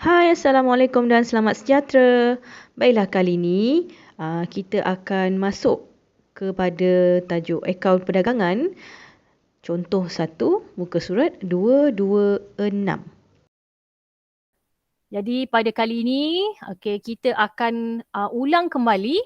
Hai, Assalamualaikum dan selamat sejahtera. Baiklah, kali ini kita akan masuk kepada tajuk akaun perdagangan. Contoh 1, muka surat 226. Jadi pada kali ini, kita akan ulang kembali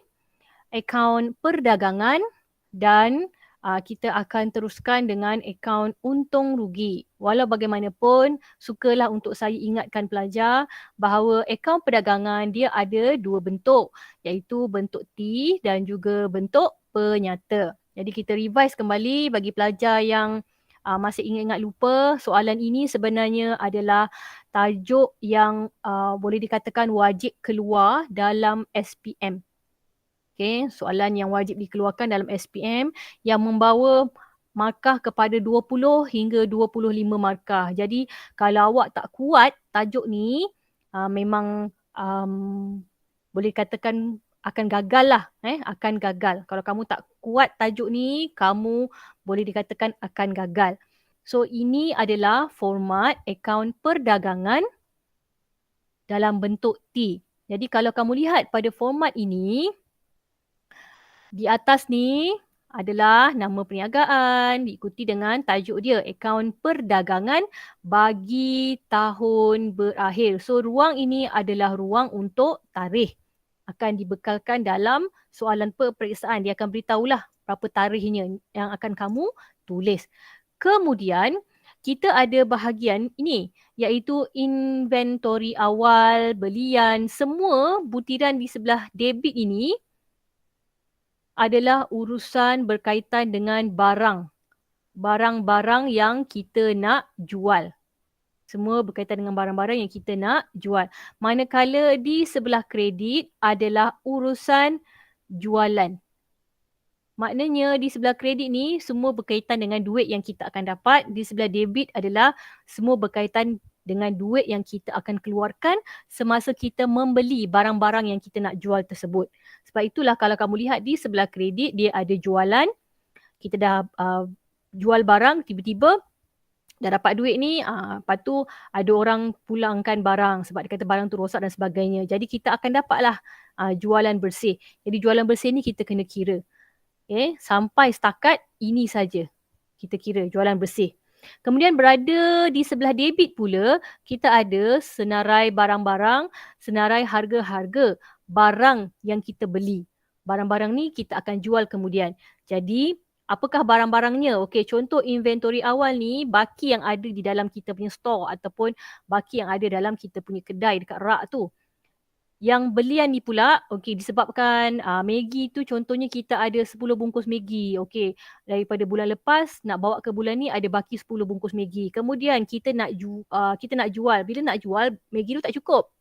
akaun perdagangan dan kita akan teruskan dengan akaun untung rugi. Walau bagaimanapun, sukalah untuk saya ingatkan pelajar bahawa akaun perdagangan dia ada dua bentuk, iaitu bentuk T dan juga bentuk penyata. Jadi kita revise kembali bagi pelajar yang masih ingat-ingat lupa. Soalan ini sebenarnya adalah tajuk yang boleh dikatakan wajib keluar dalam SPM. Okay, soalan yang wajib dikeluarkan dalam SPM yang membawa markah kepada 20 hingga 25 markah. Jadi kalau awak tak kuat tajuk ni, memang boleh katakan akan gagal lah. Akan gagal. Kalau kamu tak kuat tajuk ni, kamu boleh dikatakan akan gagal. So ini adalah format akaun perdagangan dalam bentuk T. Jadi kalau kamu lihat pada format ini, di atas ni adalah nama perniagaan diikuti dengan tajuk dia, akaun perdagangan bagi tahun berakhir. So ruang ini adalah ruang untuk tarikh. Akan dibekalkan dalam soalan peperiksaan. Dia akan beritahulah berapa tarikhnya yang akan kamu tulis. Kemudian kita ada bahagian ini iaitu inventory awal, belian, semua butiran di sebelah debit ini adalah urusan berkaitan dengan barang. Barang-barang yang kita nak jual. Semua berkaitan dengan barang-barang yang kita nak jual. Manakala di sebelah kredit adalah urusan jualan. Maknanya di sebelah kredit ni semua berkaitan dengan duit yang kita akan dapat. Di sebelah debit adalah semua berkaitan dengan duit yang kita akan keluarkan semasa kita membeli barang-barang yang kita nak jual tersebut. Sebab itulah kalau kamu lihat di sebelah kredit dia ada jualan. Kita dah jual barang, tiba-tiba dah dapat duit ni, lepas tu ada orang pulangkan barang sebab dia kata barang tu rosak dan sebagainya. Jadi kita akan dapatlah jualan bersih. Jadi jualan bersih ni kita kena kira. Sampai setakat ini saja kita kira jualan bersih. Kemudian berada di sebelah debit pula, kita ada senarai barang-barang, senarai harga-harga barang yang kita beli. Barang-barang ni kita akan jual kemudian. Jadi, apakah barang-barangnya? Okey, contoh inventory awal ni, baki yang ada di dalam kita punya store ataupun baki yang ada dalam kita punya kedai dekat rak tu. Yang belian ni pula, disebabkan Maggi tu contohnya kita ada 10 bungkus Maggi. Daripada bulan lepas nak bawa ke bulan ni ada baki 10 bungkus Maggi. Kemudian kita nak jual. Bila nak jual, Maggi tu tak cukup.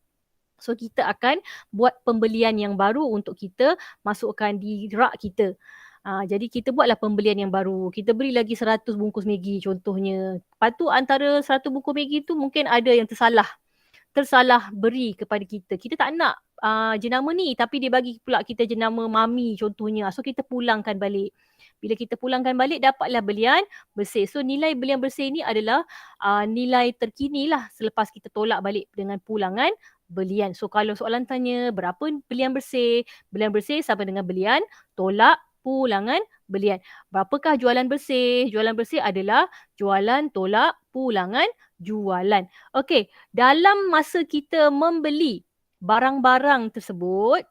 So kita akan buat pembelian yang baru untuk kita masukkan di rak kita. Jadi kita buatlah pembelian yang baru. Kita beli lagi 100 bungkus Maggi contohnya. Lepas tu antara 100 bungkus Maggi tu mungkin ada yang tersalah beri kepada kita. Kita tak nak jenama ni tapi dia bagi pula kita jenama mami contohnya. So kita pulangkan balik. Bila kita pulangkan balik dapatlah belian bersih. So nilai belian bersih ni adalah nilai terkini lah selepas kita tolak balik dengan pulangan belian. So kalau soalan tanya berapa belian bersih sama dengan belian tolak pulangan belian. Berapakah jualan bersih? Jualan bersih adalah jualan tolak pulangan jualan. Okey, dalam masa kita membeli barang-barang tersebut,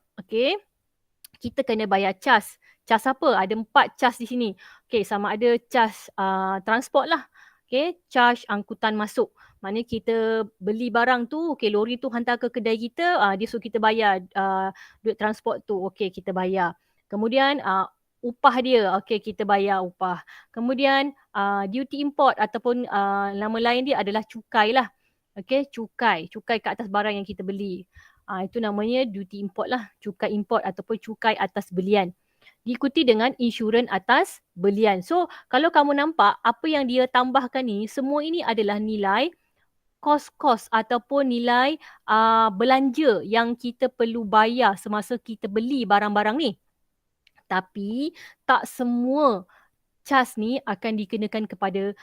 kita kena bayar cas. Cas apa? Ada 4 cas di sini. Sama ada cas transport lah. Cas angkutan masuk. Maknanya kita beli barang tu, lori tu hantar ke kedai kita, dia suruh kita bayar duit transport tu. Kita bayar. Kemudian upah dia, kita bayar upah. Kemudian duty import ataupun nama lain dia adalah cukai lah. Cukai ke atas barang yang kita beli. Itu namanya duty import lah, cukai import ataupun cukai atas belian. Diikuti dengan insurans atas belian. So, kalau kamu nampak apa yang dia tambahkan ni, semua ini adalah nilai kos-kos ataupun nilai belanja yang kita perlu bayar semasa kita beli barang-barang ni. Tapi tak semua cas ni akan dikenakan kepada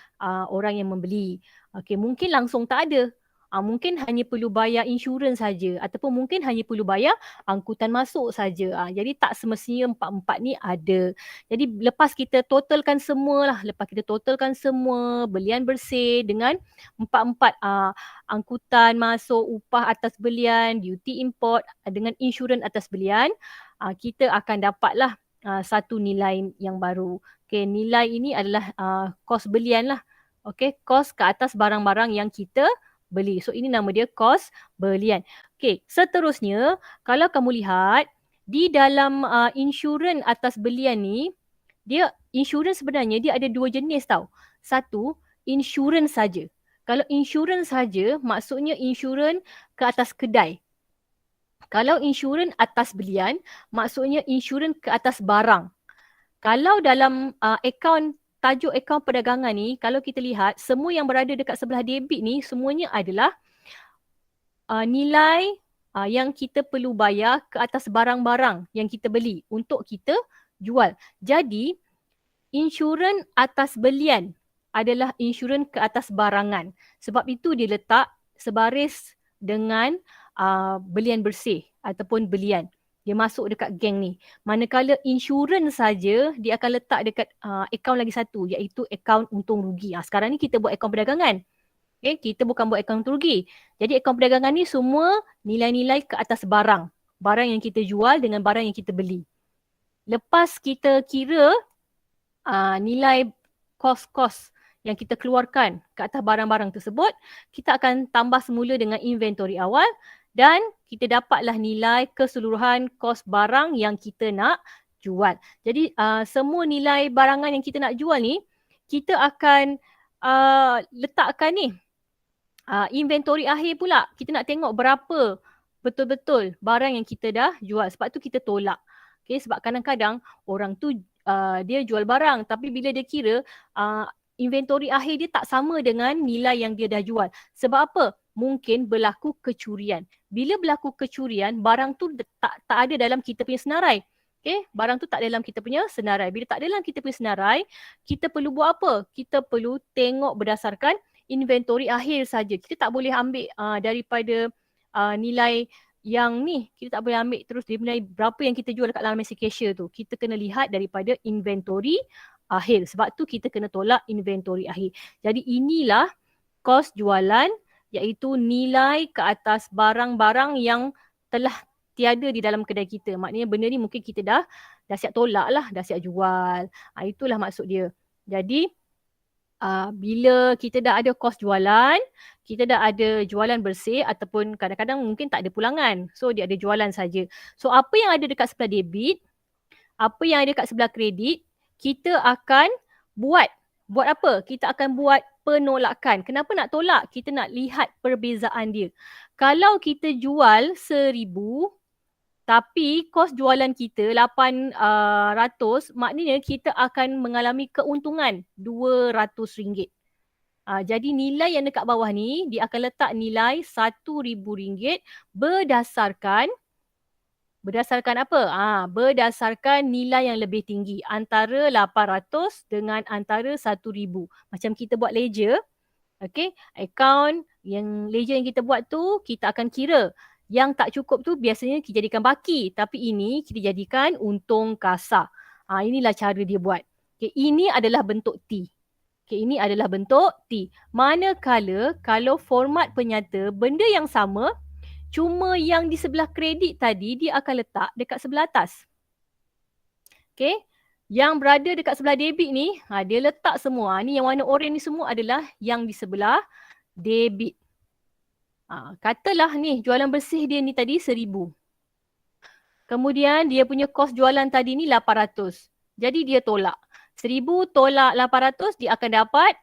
orang yang membeli. Mungkin langsung tak ada. Mungkin hanya perlu bayar insurans saja ataupun mungkin hanya perlu bayar angkutan masuk saja. Jadi tak semestinya empat-empat ni ada. Jadi lepas kita totalkan semua lah, lepas kita totalkan semua belian bersih dengan empat-empat angkutan masuk, upah atas belian, duty import dengan insurans atas belian, kita akan dapatlah satu nilai yang baru. Okay, nilai ini adalah kos belian lah. Okay, kos ke atas barang-barang yang kita beli. So ini nama dia kos belian. Okay, seterusnya kalau kamu lihat di dalam insurans atas belian ni, dia insurans sebenarnya dia ada dua jenis tau. Satu, insurans saja. Kalau insurans saja maksudnya insurans ke atas kedai. Kalau insurans atas belian, maksudnya insurans ke atas barang. Kalau dalam tajuk akaun perdagangan ni, kalau kita lihat, semua yang berada dekat sebelah debit ni, semuanya adalah nilai yang kita perlu bayar ke atas barang-barang yang kita beli untuk kita jual. Jadi, insurans atas belian adalah insurans ke atas barangan. Sebab itu dia letak sebaris dengan belian bersih ataupun belian. Dia masuk dekat geng ni. Manakala insurans saja, dia akan letak dekat akaun lagi satu, iaitu akaun untung rugi. Sekarang ni kita buat akaun perdagangan. Okay, kita bukan buat akaun untung rugi. Jadi akaun perdagangan ni semua nilai-nilai ke atas barang. Barang yang kita jual dengan barang yang kita beli. Lepas kita kira nilai kos-kos yang kita keluarkan ke atas barang-barang tersebut, kita akan tambah semula dengan inventory awal dan kita dapatlah nilai keseluruhan kos barang yang kita nak jual. Jadi semua nilai barangan yang kita nak jual ni, kita akan letakkan ni inventory akhir pula. Kita nak tengok berapa betul-betul barang yang kita dah jual. Sebab tu kita tolak. Okay, sebab kadang-kadang orang tu dia jual barang tapi bila dia kira inventory akhir dia tak sama dengan nilai yang dia dah jual. Sebab apa? Mungkin berlaku kecurian. Bila berlaku kecurian, barang tu tak ada dalam kita punya senarai. Okay? Barang tu tak dalam kita punya senarai. Bila tak dalam kita punya senarai, kita perlu buat apa? Kita perlu tengok berdasarkan inventory akhir saja. Kita tak boleh ambil daripada nilai yang ni, kita tak boleh ambil terus nilai berapa yang kita jual dekat dalam message cashier tu. Kita kena lihat daripada inventory akhir. Sebab tu kita kena tolak inventory akhir. Jadi inilah kos jualan, iaitu nilai ke atas barang-barang yang telah tiada di dalam kedai kita. Maknanya benda ni mungkin kita dah siap tolak lah, dah siap jual. Itulah maksud dia. Jadi bila kita dah ada kos jualan, kita dah ada jualan bersih ataupun kadang-kadang mungkin tak ada pulangan. So dia ada jualan saja. So apa yang ada dekat sebelah debit, apa yang ada dekat sebelah kredit, kita akan buat apa? Kita akan buat penolakan. Kenapa nak tolak? Kita nak lihat perbezaan dia. Kalau kita jual 1,000 tapi kos jualan kita 800, maknanya kita akan mengalami keuntungan RM200. Jadi nilai yang dekat bawah ni, dia akan letak nilai RM1,000 berdasarkan apa? Berdasarkan nilai yang lebih tinggi. Antara 800 dengan antara 1,000. Macam kita buat ledger. Okay, account yang ledger yang kita buat tu, kita akan kira. Yang tak cukup tu biasanya kita jadikan baki. Tapi ini kita jadikan untung kasar. Inilah cara dia buat. Okay, ini adalah bentuk T. Okay, ini adalah bentuk T. Manakala kalau format penyata benda yang sama, cuma yang di sebelah kredit tadi dia akan letak dekat sebelah atas. Okay. Yang berada dekat sebelah debit ni, dia letak semua. Ni yang warna oranye ni semua adalah yang di sebelah debit. Katalah ni jualan bersih dia ni tadi 1,000. Kemudian dia punya kos jualan tadi ni 800. Jadi dia tolak. 1,000 tolak 800, dia akan dapat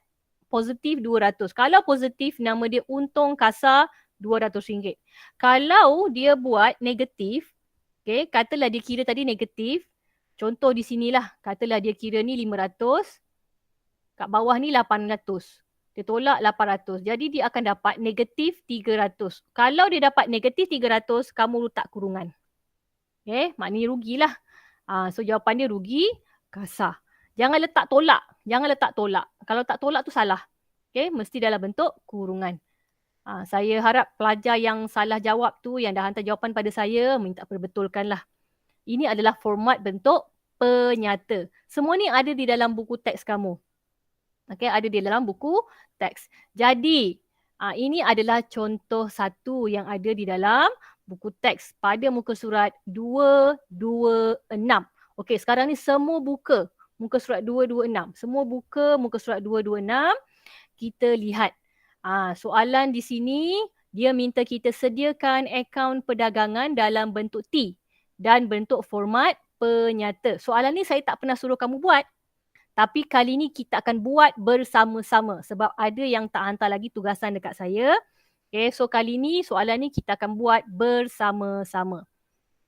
positif 200. Kalau positif, nama dia untung kasar RM200. Kalau dia buat negatif, okay, katalah dia kira tadi negatif. Contoh di sinilah, katalah dia kira ni 500. Kat bawah ni 800. Dia tolak 800. Jadi dia akan dapat negatif 300. Kalau dia dapat negatif 300, kamu letak kurungan. Okay, maknanya rugilah. So jawapan dia rugi kasar. Jangan letak tolak. Jangan letak tolak. Kalau tak tolak tu salah. Okay, mesti dalam bentuk kurungan. Saya harap pelajar yang salah jawab tu, yang dah hantar jawapan pada saya, minta perbetulkanlah. Ini adalah format bentuk penyata. Semua ni ada di dalam buku teks kamu. Okay, ada di dalam buku teks. Jadi, ini adalah contoh satu yang ada di dalam buku teks pada muka surat 226. Okey, sekarang ni semua buka muka surat 226. Semua buka muka surat 226. Kita lihat. Soalan di sini, dia minta kita sediakan akaun perdagangan dalam bentuk T dan bentuk format penyata. Soalan ni saya tak pernah suruh kamu buat. Tapi kali ni kita akan buat bersama-sama sebab ada yang tak hantar lagi tugasan dekat saya. Okay, so kali ni soalan ni kita akan buat bersama-sama.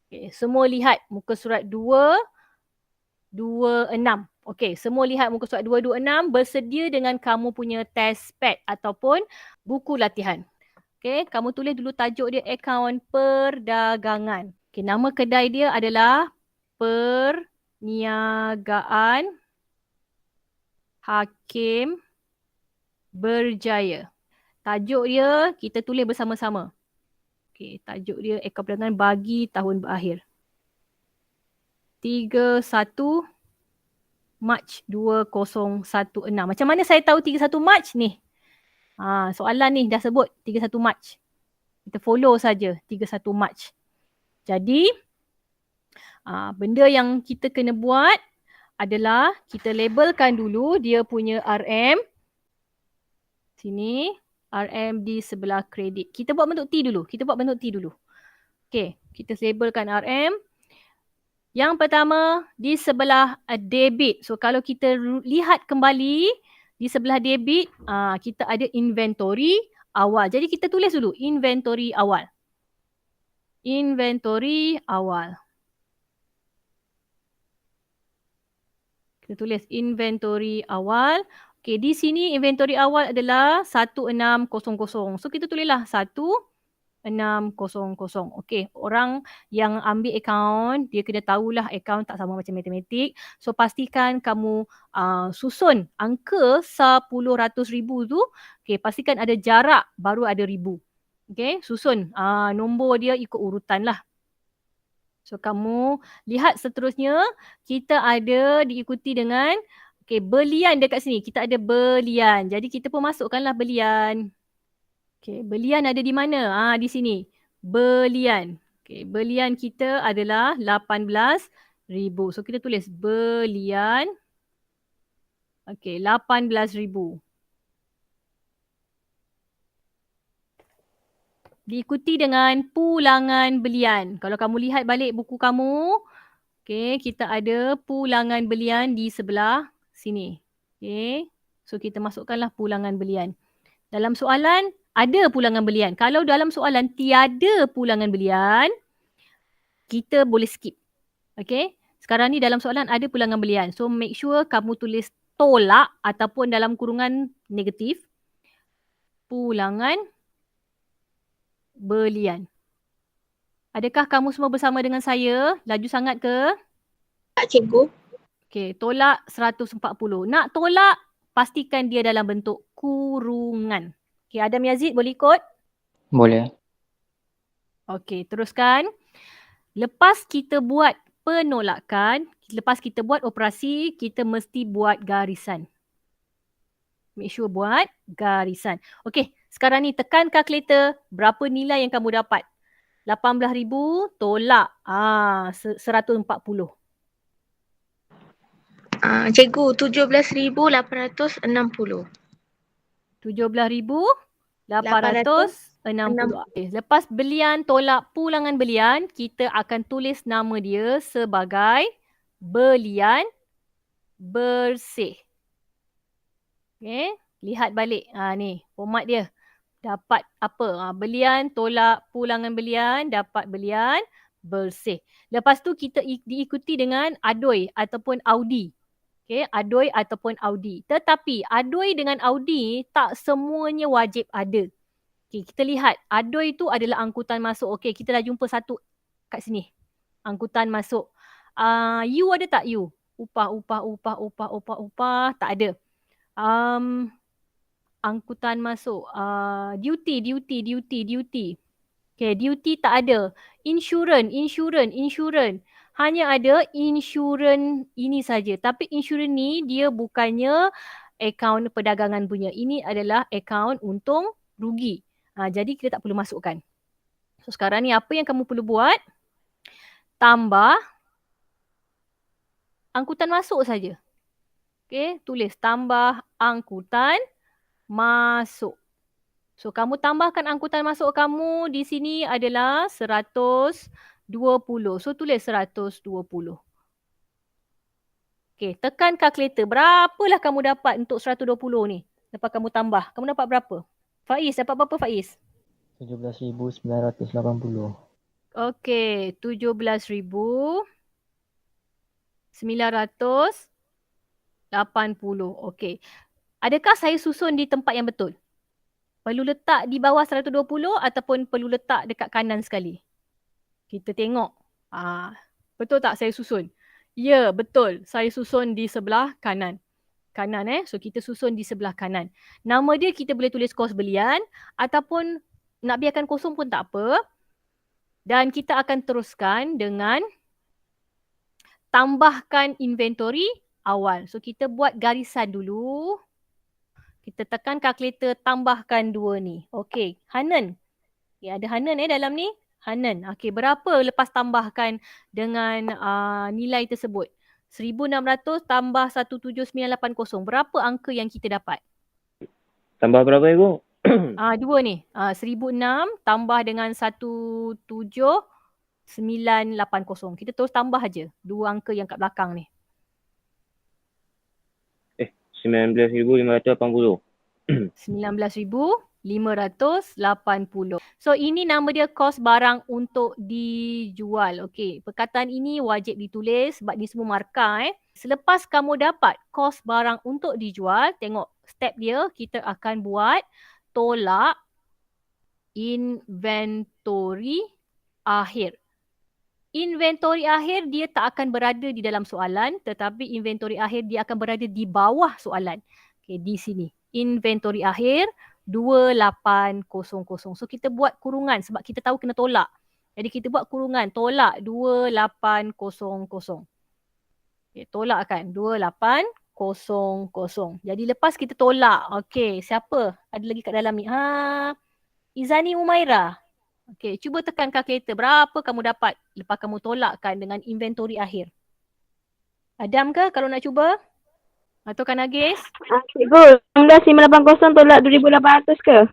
Okay, semua lihat muka surat 226. Okey, semua lihat muka surat 226, bersedia dengan kamu punya test pad ataupun buku latihan. Okey, kamu tulis dulu tajuk dia akaun perdagangan. Okey, nama kedai dia adalah Perniagaan Hakim Berjaya. Tajuk dia kita tulis bersama-sama. Okey, tajuk dia akaun perdagangan bagi tahun berakhir. 31 Mac 2016. Macam mana saya tahu 31 Mac ni? Soalan ni dah sebut 31 Mac. Kita follow saja 31 Mac. Jadi, benda yang kita kena buat adalah kita labelkan dulu dia punya RM. Sini, RM di sebelah kredit. Kita buat bentuk T dulu. Okey, kita labelkan RM. Yang pertama di sebelah debit. So kalau kita lihat kembali di sebelah debit, kita ada inventory awal. Jadi kita tulis dulu inventory awal. Inventory awal. Kita tulis inventory awal. Okey, di sini inventory awal adalah 1600. So kita tulislah 1600. Okey, orang yang ambil akaun, dia kena tahulah akaun tak sama macam matematik. So pastikan kamu susun angka 10,100,000 tu. Okey, pastikan ada jarak baru ada ribu. Okey, susun nombor dia ikut urutan lah. So kamu lihat seterusnya, kita ada diikuti dengan belian dekat sini. Kita ada belian. Jadi kita pun masukkanlah belian. Okey, belian ada di mana? Di sini. Belian. Okey, belian kita adalah 18,000. So kita tulis belian. Okey, 18,000. Diikuti dengan pulangan belian. Kalau kamu lihat balik buku kamu, okey, kita ada pulangan belian di sebelah sini. Okey. So kita masukkanlah pulangan belian. Dalam soalan ada pulangan belian. Kalau dalam soalan tiada pulangan belian, kita boleh skip. Okay. Sekarang ni dalam soalan ada pulangan belian. So make sure kamu tulis tolak ataupun dalam kurungan negatif. Pulangan belian. Adakah kamu semua bersama dengan saya? Laju sangat ke? Tak, cikgu. Okay, tolak 140. Nak tolak, pastikan dia dalam bentuk kurungan. Okay, Adam Yazid boleh ikut? Boleh. Okey, teruskan. Lepas kita buat penolakan, lepas kita buat operasi, kita mesti buat garisan. Make sure buat garisan. Okey, sekarang ni tekan kalkulator, berapa nilai yang kamu dapat? 18,000 tolak 140. Cikgu, 17,860. 17,860. Okay. Lepas belian tolak pulangan belian, kita akan tulis nama dia sebagai belian bersih. Okay. Lihat balik. Ni format dia. Dapat apa? Belian tolak pulangan belian, dapat belian bersih. Lepas tu kita diikuti dengan adoi ataupun audi. Okay, adoi ataupun audi. Tetapi adoi dengan audi tak semuanya wajib ada. Okay, kita lihat. Adoi tu adalah angkutan masuk. Okay, kita dah jumpa satu kat sini. Angkutan masuk. You ada tak you? Upah. Tak ada. angkutan masuk. Duty. Okay, duty tak ada. Insurans. Hanya ada insurans ini saja. Tapi insurans ni dia bukannya akaun perdagangan punya. Ini adalah akaun untung rugi. Jadi kita tak perlu masukkan. So sekarang ni apa yang kamu perlu buat? Tambah angkutan masuk saja. Okay, tulis tambah angkutan masuk. So, kamu tambahkan angkutan masuk kamu di sini adalah 120. So, tulis 120. Okay, tekan kalkulator. Berapalah kamu dapat untuk 120 ni? Lepas kamu tambah. Kamu dapat berapa? Faiz, dapat berapa Faiz? 17,980. Okay, 17,980. Okay. Adakah saya susun di tempat yang betul? Perlu letak di bawah 120 ataupun perlu letak dekat kanan sekali? Kita tengok. Betul tak saya susun? Ya, betul. Saya susun di sebelah kanan. So, kita susun di sebelah kanan. Nama dia kita boleh tulis kos belian ataupun nak biarkan kosong pun tak apa. Dan kita akan teruskan dengan tambahkan inventory awal. So, kita buat garisan dulu. Kita tekan kalkulator, tambahkan 2 ni. Okey, Hanan. Okay, ada Hanan dalam ni. Hanan. Okey, berapa lepas tambahkan dengan nilai tersebut? 1,600 tambah 17,980. Berapa angka yang kita dapat? Tambah berapa Ibu? 2 ni. 1,006 tambah dengan 17,980. Kita terus tambah aja 2 angka yang kat belakang ni. 19,580. 19,580. So ini nama dia kos barang untuk dijual. Okey, perkataan ini wajib ditulis sebab ni semua markah. Selepas kamu dapat kos barang untuk dijual, tengok step dia, kita akan buat tolak inventory akhir. Inventory akhir dia tak akan berada di dalam soalan, tetapi inventory akhir dia akan berada di bawah soalan. Okay, di sini. Inventory akhir 2800. So kita buat kurungan sebab kita tahu kena tolak. Jadi kita buat kurungan tolak 2800. Okay, tolak kan 2800. Jadi lepas kita tolak, okay, siapa ada lagi kat dalam ni? Izani Umaira. Okey, cuba tekan kalkulator. Berapa kamu dapat lepas kamu tolakkan dengan inventory akhir? Adam ke kalau nak cuba? Atau kan Agis? Cikgu, 19,580 tolak 2,800 ke?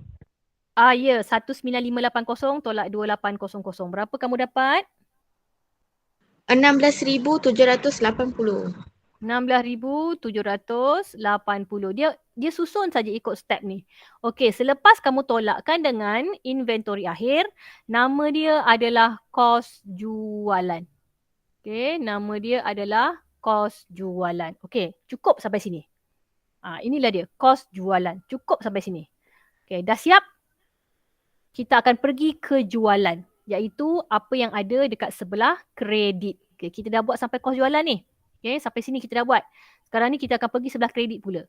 Ya, 19,580 tolak 2800. Berapa kamu dapat? 16,780. 16,780. Dia susun saja ikut step ni. Okey, selepas kamu tolakkan dengan inventory akhir, nama dia adalah kos jualan. Okey, nama dia adalah kos jualan. Okey, cukup sampai sini. Inilah dia, kos jualan. Cukup sampai sini. Okey, dah siap? Kita akan pergi ke jualan, iaitu apa yang ada dekat sebelah kredit. Okey, kita dah buat sampai kos jualan ni. Okay, sampai sini kita dah buat. Sekarang ni kita akan pergi sebelah kredit pula.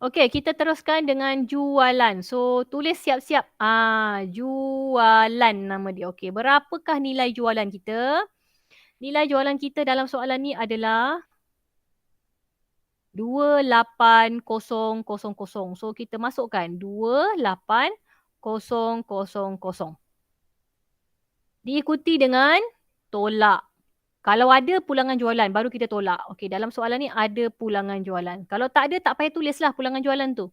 Okay, kita teruskan dengan jualan. So, tulis siap-siap. Jualan nama dia. Okay, berapakah nilai jualan kita? Nilai jualan kita dalam soalan ni adalah 28,000. So, kita masukkan 28,000. Diikuti dengan tolak. Kalau ada pulangan jualan, baru kita tolak. Okey, dalam soalan ni ada pulangan jualan. Kalau tak ada, tak payah tulislah pulangan jualan tu.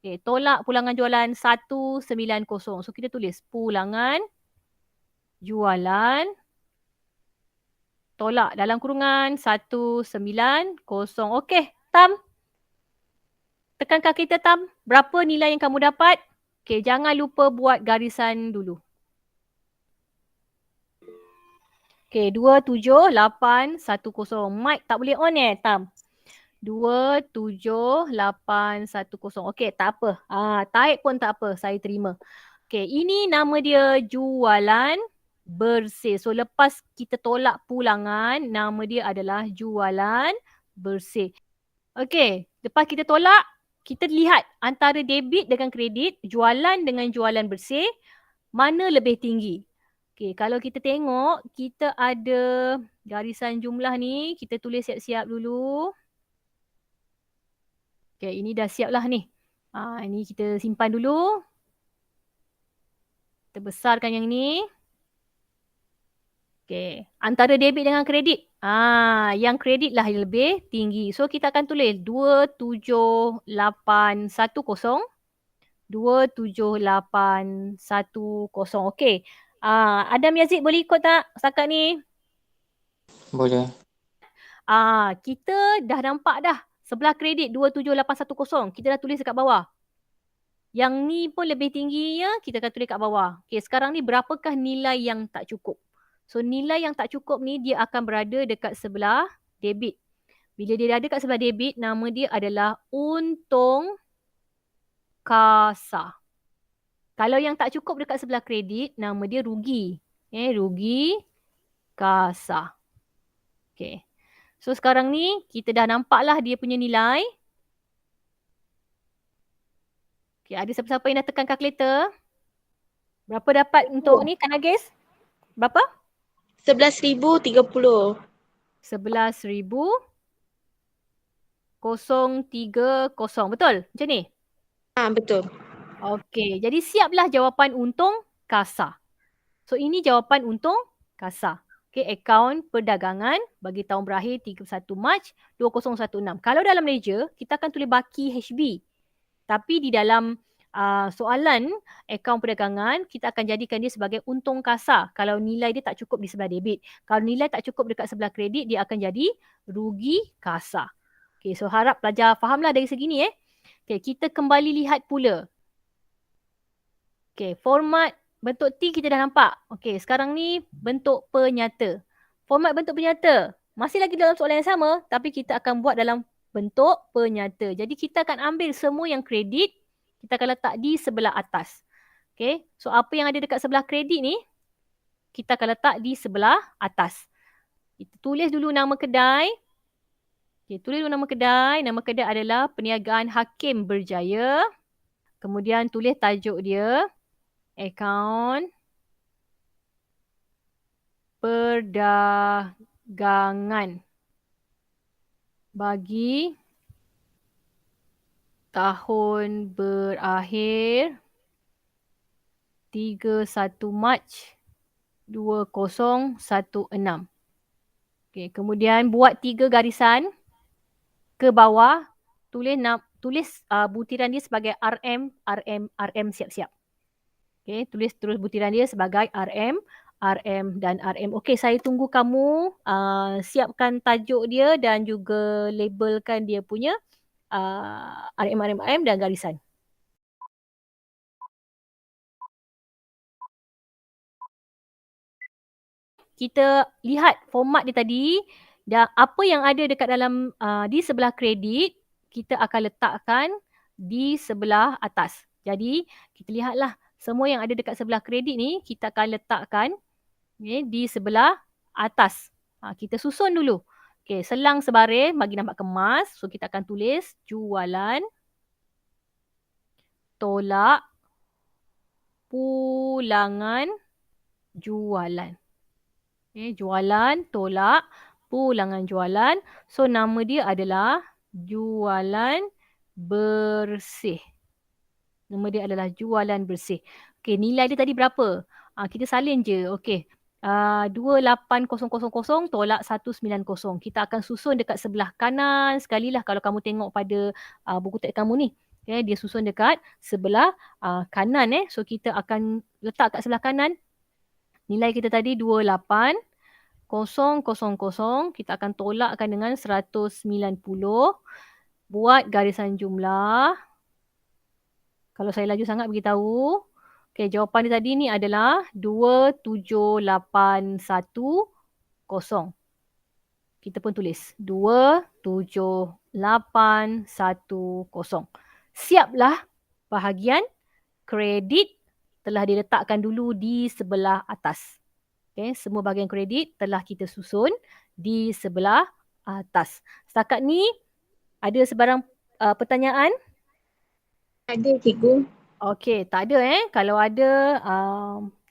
Okey, tolak pulangan jualan 190. So, kita tulis pulangan jualan tolak dalam kurungan 190. Okey, Tam. Tekankan kita, Tam. Berapa nilai yang kamu dapat? Okey, jangan lupa buat garisan dulu. Okay, 27810. Mic tak boleh on Tam? 27810. Okay, tak apa. Taip pun tak apa. Saya terima. Okay, ini nama dia jualan bersih. So, lepas kita tolak pulangan, nama dia adalah jualan bersih. Okay, lepas kita tolak, kita lihat antara debit dengan kredit, jualan dengan jualan bersih, mana lebih tinggi. Okay, kalau kita tengok, kita ada garisan jumlah ni, kita tulis siap-siap dulu. Okay, ini dah siap lah ni. Ini kita simpan dulu. Kita besarkan yang ni. Okay, antara debit dengan kredit. Yang kredit lah yang lebih tinggi. So, kita akan tulis 27810. 27810. Okey. Adam Yazid boleh ikut tak setakat ni? Boleh. Kita dah nampak dah sebelah kredit 27810. Kita dah tulis dekat bawah. Yang ni pun lebih tinggi ya, kita akan tulis kat bawah. Okey, sekarang ni berapakah nilai yang tak cukup? So nilai yang tak cukup ni dia akan berada dekat sebelah debit. Bila dia ada dekat sebelah debit, nama dia adalah untung kasa. Kalau yang tak cukup dekat sebelah kredit, nama dia rugi. Rugi kasa. Okay. So sekarang ni kita dah nampaklah dia punya nilai. Okay, ada siapa-siapa yang dah tekan kalkulator? Berapa dapat untuk ni Kanagis? Berapa? 11,030. 11,030. Betul? Macam ni? Betul. Okey, jadi siaplah jawapan untung kasa. So ini jawapan untung kasa. Okey, akaun perdagangan bagi tahun berakhir 31 Mac 2016. Kalau dalam Malaysia, kita akan tulis baki HB. Tapi di dalam soalan akaun perdagangan, kita akan jadikan dia sebagai untung kasa. Kalau nilai dia tak cukup di sebelah debit. Kalau nilai tak cukup dekat sebelah kredit, dia akan jadi rugi kasa. Okey, so harap pelajar fahamlah dari segi ni. Okey, kita kembali lihat pula. Okey, format bentuk T kita dah nampak. Okey, sekarang ni bentuk penyata. Format bentuk penyata masih lagi dalam soalan yang sama, tapi kita akan buat dalam bentuk penyata. Jadi kita akan ambil semua yang kredit, kita akan letak di sebelah atas. Okey, so apa yang ada dekat sebelah kredit ni, kita akan letak di sebelah atas. Kita tulis dulu nama kedai. Okey, tulis dulu nama kedai. Nama kedai adalah Perniagaan Hakim Berjaya. Kemudian tulis tajuk dia. Akaun perdagangan bagi tahun berakhir 31 Mac 2016. Okey, kemudian buat 3 garisan ke bawah, tulis butiran dia sebagai RM, siap-siap. Okay, tulis terus butiran dia sebagai RM, dan RM. Okey, saya tunggu kamu siapkan tajuk dia dan juga labelkan dia punya RM dan garisan. Kita lihat format dia tadi dan apa yang ada dekat dalam di sebelah kredit, kita akan letakkan di sebelah atas. Jadi, kita lihatlah semua yang ada dekat sebelah kredit ni, kita akan letakkan di sebelah atas. Kita susun dulu. Okay, selang sebaris bagi nampak kemas. So, kita akan tulis jualan, tolak, pulangan, jualan. Okay, jualan, tolak, pulangan, jualan. So, nama dia adalah jualan bersih. Nama dia adalah jualan bersih. Okey, nilai dia tadi berapa? Kita salin je. Okey. 28,000 tolak 190. Kita akan susun dekat sebelah kanan sekali lah kalau kamu tengok pada buku teks kamu ni. Okay, dia susun dekat sebelah kanan. So kita akan letak kat sebelah kanan. Nilai kita tadi 28,000. Kita akan tolakkan dengan 190. Buat garisan jumlah. Kalau saya laju sangat beritahu. Okey, jawapan dia tadi ni adalah 27810. Kita pun tulis 27810. Siaplah bahagian kredit telah diletakkan dulu di sebelah atas. Okey, semua bahagian kredit telah kita susun di sebelah atas. Setakat ni ada sebarang pertanyaan? Ada cikgu. Okey, tak ada Kalau ada,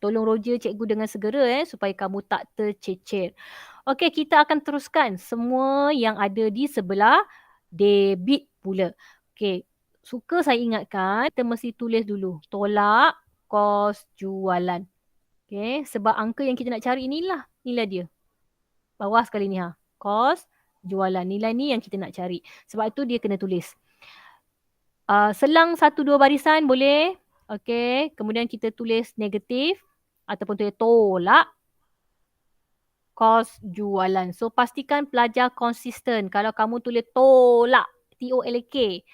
tolong roja cikgu dengan segera supaya kamu tak tercecer. Okey, kita akan teruskan semua yang ada di sebelah debit pula. Okey, suka saya ingatkan kita mesti tulis dulu tolak kos jualan. Okey, sebab angka yang kita nak cari inilah nilai dia. Bawah sekali ni kos jualan. Nilai ni yang kita nak cari. Sebab itu dia kena tulis. Selang 1-2 barisan boleh. Okey, kemudian kita tulis negatif ataupun tulis tolak kos jualan. So pastikan pelajar konsisten. Kalau kamu tulis tolak, T-O-L-A-K,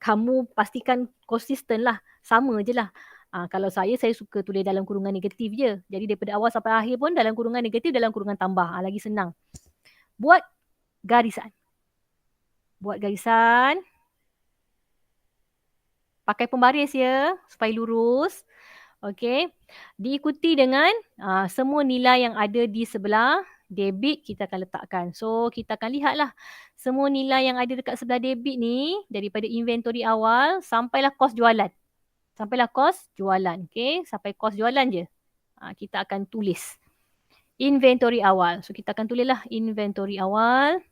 kamu pastikan konsisten lah. Sama je lah. Kalau saya suka tulis dalam kurungan negatif je. Jadi daripada awal sampai akhir pun dalam kurungan negatif, dalam kurungan tambah. Lagi senang. Buat garisan. Buat garisan. Pakai pembaris ya, supaya lurus. Okey. Diikuti dengan semua nilai yang ada di sebelah debit kita akan letakkan. So, kita akan lihatlah semua nilai yang ada dekat sebelah debit ni daripada inventory awal sampailah kos jualan. Sampailah kos jualan. Okey, sampai kos jualan je. Kita akan tulis inventory awal. So, kita akan tulislah inventory awal.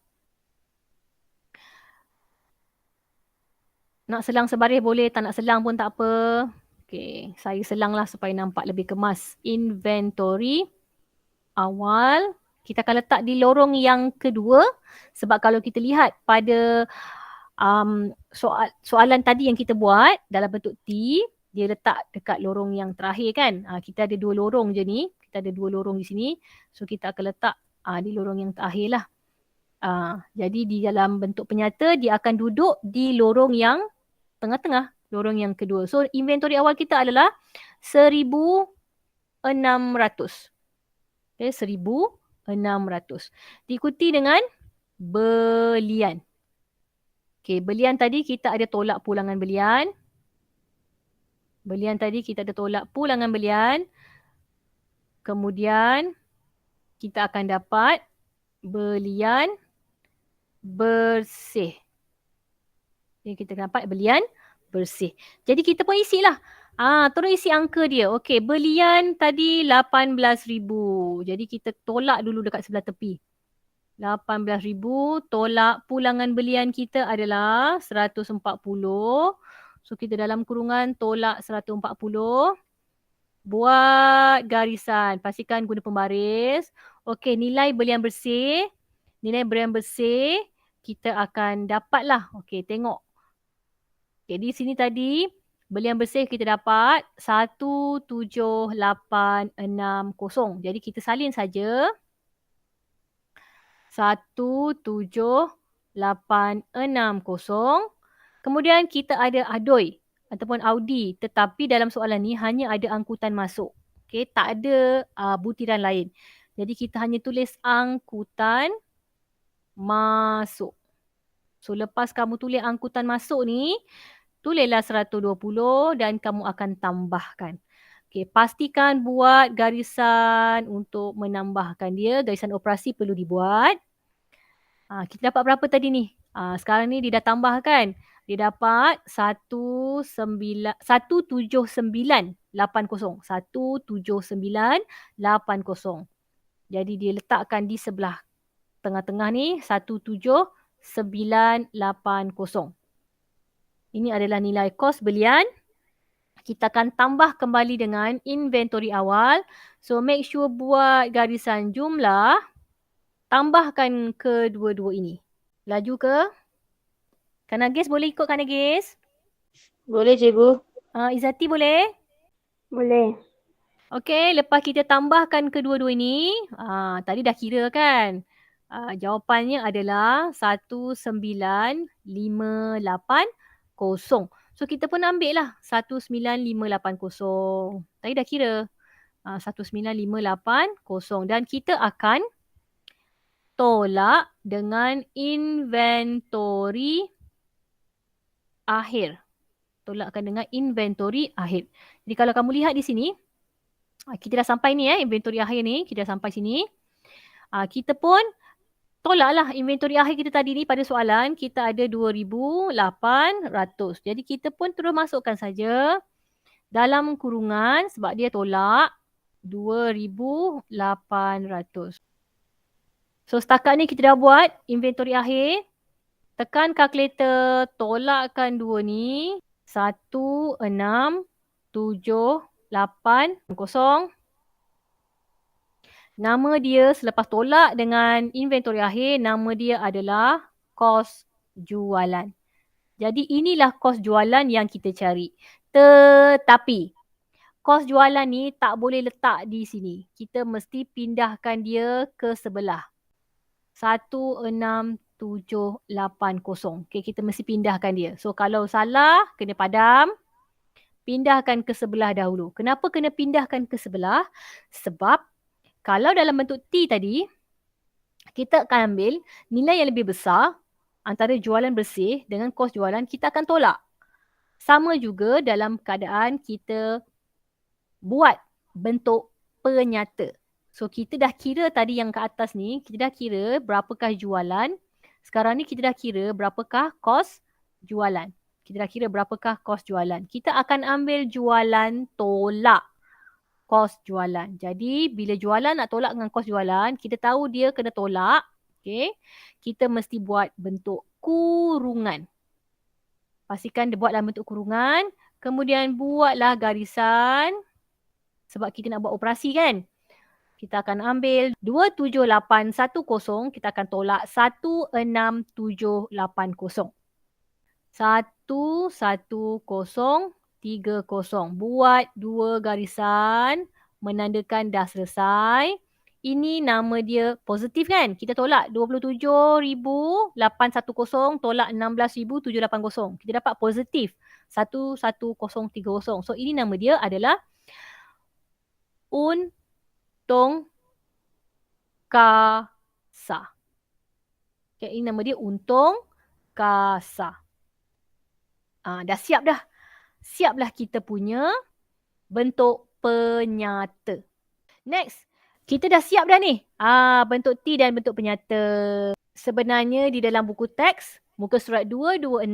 Nak selang sebaris boleh, tak nak selang pun tak apa. Okey, saya selanglah supaya nampak lebih kemas. Inventory awal. Kita akan letak di lorong yang kedua. Sebab kalau kita lihat pada soalan tadi yang kita buat dalam bentuk T, dia letak dekat lorong yang terakhir kan. Kita ada 2 lorong je ni. Kita ada 2 lorong di sini. So kita akan letak di lorong yang terakhir lah. Jadi di dalam bentuk penyata, dia akan duduk di lorong yang tengah-tengah, lorong yang kedua. So inventory awal kita adalah 1,600. Okay, 1,600. Diikuti dengan belian. Okay, belian tadi kita ada tolak pulangan belian. Belian tadi kita ada tolak pulangan belian. Kemudian kita akan dapat belian bersih. Kita dapat belian bersih. Jadi kita pun isilah. Terus isi angka dia. Okey, belian tadi 18,000. Jadi kita tolak dulu dekat sebelah tepi. 18,000 tolak pulangan belian kita adalah 140. So kita dalam kurungan tolak 140. Buat garisan. Pastikan guna pembaris. Okey, nilai belian bersih. Nilai belian bersih kita akan dapatlah. Okey, tengok. Okay, di sini tadi belian bersih kita dapat 17860. Jadi kita salin saja. 17860. Kemudian kita ada adoi ataupun audi. Tetapi dalam soalan ni hanya ada angkutan masuk. Okay, tak ada butiran lain. Jadi kita hanya tulis angkutan masuk. So lepas kamu tulis angkutan masuk ni, tulislah 120 dan kamu akan tambahkan. Okey, pastikan buat garisan untuk menambahkan dia. Garisan operasi perlu dibuat. Kita dapat berapa tadi ni? Sekarang ni dia dah tambahkan. Dia dapat 17980. 17980. Jadi dia letakkan di sebelah tengah-tengah ni 17980. Ini adalah nilai kos belian. Kita akan tambah kembali dengan inventory awal. So make sure buat garisan jumlah. Tambahkan kedua-dua ini. Laju ke? Kak Nagis boleh ikut Kak Nagis? Boleh cikgu. Izzati boleh? Boleh. Okey, lepas kita tambahkan kedua-dua ini. Tadi dah kira kan? Jawapannya adalah 19580. So kita pun ambil lah 19580. Tadi dah kira 19580 dan kita akan tolak dengan inventory akhir. Tolakkan dengan inventory akhir. Jadi kalau kamu lihat di sini, kita dah sampai ni inventory akhir ni, kita dah sampai sini. Kita pun tolaklah inventory akhir kita tadi ni pada soalan. Kita ada 2,800. Jadi kita pun terus masukkan saja dalam kurungan sebab dia tolak 2,800. So setakat ni kita dah buat inventory akhir. Tekan kalkulator, tolakkan 2 ni. 16,780. Nama dia selepas tolak dengan inventory akhir, nama dia adalah kos jualan. Jadi inilah kos jualan yang kita cari. Tetapi kos jualan ni tak boleh letak di sini. Kita mesti pindahkan dia ke sebelah. 16,780. Okay, kita mesti pindahkan dia. So kalau salah, kena padam. Pindahkan ke sebelah dahulu. Kenapa kena pindahkan ke sebelah? Sebab kalau dalam bentuk T tadi, kita akan ambil nilai yang lebih besar antara jualan bersih dengan kos jualan, kita akan tolak. Sama juga dalam keadaan kita buat bentuk penyata. So kita dah kira tadi yang ke atas ni, kita dah kira berapakah jualan. Sekarang ni kita dah kira berapakah kos jualan. Kita akan ambil jualan tolak kos jualan. Jadi bila jualan nak tolak dengan kos jualan, kita tahu dia kena tolak. Okay. Kita mesti buat bentuk kurungan. Pastikan dia buat dalam bentuk kurungan. Kemudian buatlah garisan. Sebab kita nak buat operasi kan. Kita akan ambil 27810. Kita akan tolak 16780. 11030. Buat 2 garisan. Menandakan dah selesai. Ini nama dia positif kan? Kita tolak 27,810 tolak 16,780. Kita dapat positif 11030. So ini nama dia adalah untung kasa. Okay, ini nama dia untung kasa. Dah siap dah. Siaplah kita punya bentuk penyata. Next. Kita dah siap dah ni. Bentuk T dan bentuk penyata. Sebenarnya di dalam buku teks, muka surat 226,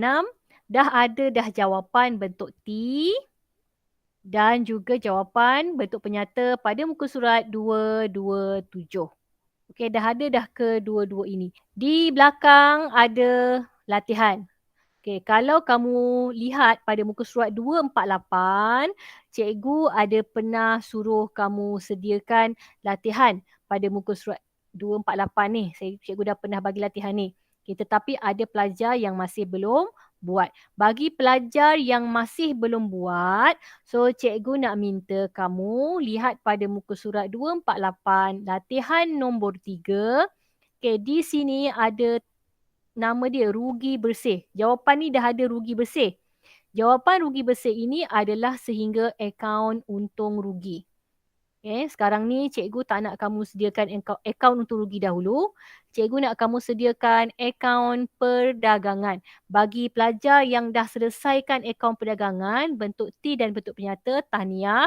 dah ada jawapan bentuk T dan juga jawapan bentuk penyata pada muka surat 227. Okey, dah ada kedua-dua ini. Di belakang ada latihan. Okey, kalau kamu lihat pada muka surat 248, cikgu ada pernah suruh kamu sediakan latihan pada muka surat 248 ni. Cikgu dah pernah bagi latihan ni. Okay, tetapi ada pelajar yang masih belum buat. Bagi pelajar yang masih belum buat, so cikgu nak minta kamu lihat pada muka surat 248, latihan nombor 3. Okay, di sini ada nama dia rugi bersih. Jawapan ni dah ada rugi bersih. Jawapan rugi bersih ini adalah sehingga akaun untung rugi. Okay, sekarang ni cikgu tak nak kamu sediakan akaun untung rugi dahulu. Cikgu nak kamu sediakan akaun perdagangan. Bagi pelajar yang dah selesaikan akaun perdagangan, bentuk T dan bentuk penyata, tahniah.